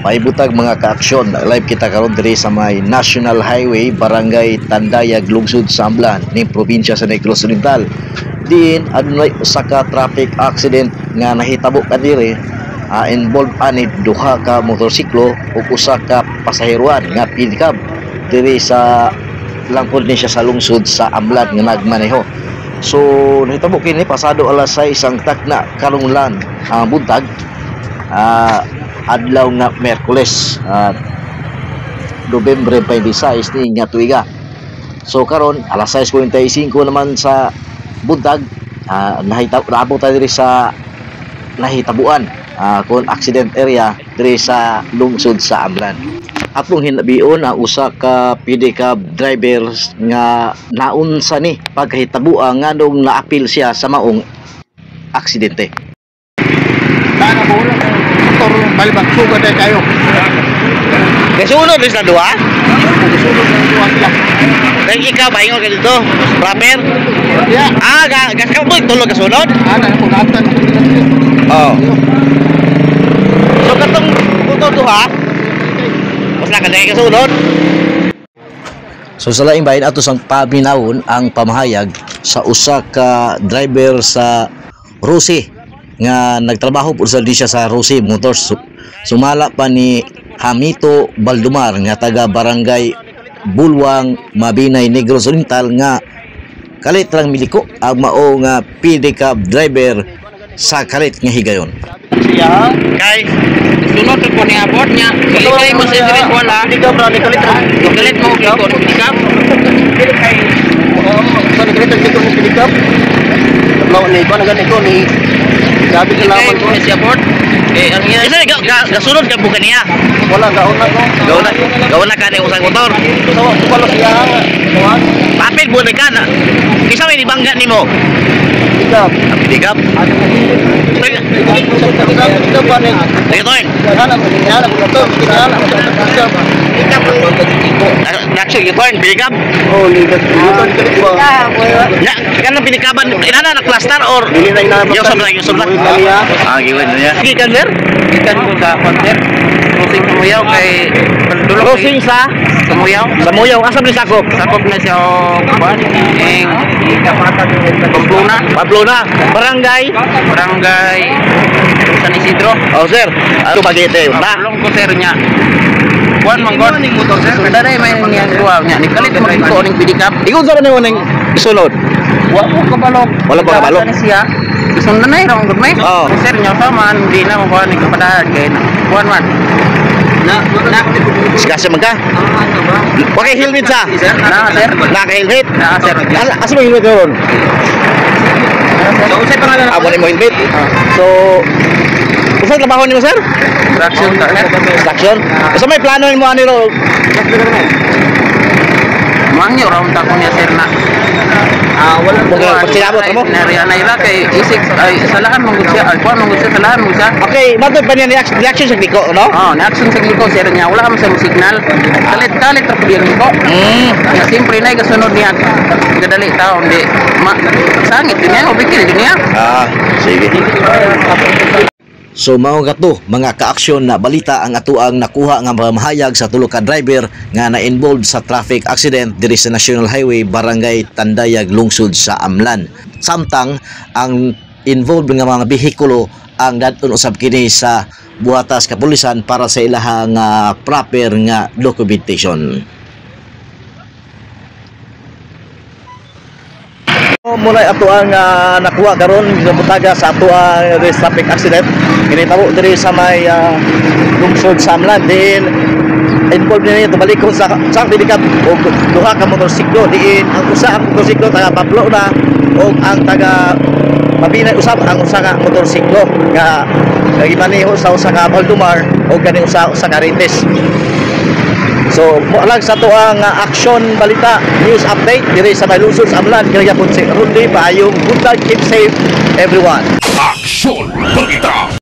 Paibutag mga kaaksyon, live kita karon diri sa may National Highway, Barangay Tandayag, lungsod sa Amlan, ning probinsya sa Negros Oriental. Diin adunay usa ka traffic accident nga nahitabo kadiri. Involved ani duha ka motorsiklo ug usa ka pasaheroan nga pickup diri sa langkod ni siya sa lungsod sa Amlan nga nagmaneho. So nahitabo kini pasado alas 6 ang takna karunglan buntag. Adlaw nga Miyerkules, Nobyembre 26 ni nga tuiga. So karon alas 6:45 naman sa buntag, nahitabo tayo diri sa nahitabuan kung accident area diri sa lungsod sa Amlan. Atong hinabion ang usa ka pedicab driver nga naunsa ni pagkahitabuan nga nung naapil siya sa maong aksidente. Sana po lang motor balibag sugod ay kayo. Kasunod rin sa duwa? Sunod ng duwa sila. Kaya ikaw ba ingon ka dito? Proper? Yeah. Gas ka mo tulog kasunod? Ana po natan. Oo. So katong motor duha? Mas nakadaya kasunod? So sa laing bahin ato sang paminawon ang pamahayag sa usa ka driver sa Rusi nga nagtrabaho po sa siya sa Rusi Motors. Sumala pa ni Hamito Baldumar nga taga Barangay Bulwang, Mabinay, Negros Oriental nga kalit lang miliko ang mao nga pedicab driver sa kalit nga higayon. Siya Kay sunod ko ni abot niya. Kay mo sa dire wala. pedicab ra ni kalit. Galit mo likod ikap. Sa kalit dito ni pedicab. Law ni ko na ganito ni sabi ko Kay laman ko. mo si abot. Eh ang iya Isa gasunod ka bukan niya. Wala gaon na ko. Gawa na ka ni usang motor. So wala siya kuan. Papel mo na ka na. Isa may ibangga nimo. Pedicab. Pedicab. Pedicab pa ni. Dito eh. Ana motor pedicab. Actually, ito yung pedicab. Oh, ligat. Ya, kanang pinikaban inana na cluster or Dili na inabot. yung sobra. Giwan niya. Gikan sir? ikan ko sa konter. Crossing sa muyaw kay dulok. Crossing sa muyaw. sa Muyaw, asa ni sakop? Sakop na siya kuan ning Pamplona, Barangay San Isidro. Oh sir, ano bagete na? Long ko sir niya. Kuan manggon ning motor sir. Kada may niyang duwa niya. Ni kalit mo ko ning pedicab. Ingon sa nimo ning isunod. Wa ko kabalog. Wala pa kabalog? Ni siya. Isun na nay rong gudmay. Oo. Sir niya sa man di na ko ni kapadahan kay kuan man. Na Kasi magka. Okay, helmet sa. na sir. Naka-helmet. Na sir. Asa mo helmet ron? So usay pangalan Abo ni mo helmet. So usa trabaho nimo sir? traction ta sir. Construction. Usa may plano nimo ani ro? Mangyo ra unta ko niya sir na. Wala Kung pagsinabot mo? Nariya na ila kay isik ay salahan mong siya. Ay kuan mong siya salahan mong siya. Okay, matod pa niya reaction sa liko, no? Oh, na-action sa gliko sir niya. Wala man sa signal. Kalit-kalit ra pud ko. Ya simpre na gasunod niya. Gadali taon di sangit din niya, obikil din niya. Sige. So mao gato mga kaaksyon na balita ang atuang nakuha nga mamahayag sa tulo ka driver nga na-involved sa traffic accident diri sa National Highway, Barangay Tandayag, lungsod sa Amlan. Samtang ang involved nga mga bihikulo ang dadton usab kini sa buhatas kapulisan para sa ilahang proper nga documentation. Mula ato ang nakuha karon sa butaga sa ato ang traffic accident ginitabo diri sa may lungsod sa Amlan. Din involved niya tumalikod sa pedicab o duha ka motorsiklo. Diin ang usa ang motorsiklo taga Pamplona o ang taga Mabinay usab ang usa ka motorsiklo nga gimaneho sa usa ka Baldumar o kani usa ka Rites. So, alang sa to ang action balita, news update diri sa may lungsod sa Amlan. Kaya po si Rudy Bayong, good luck, keep safe everyone. Action Balita!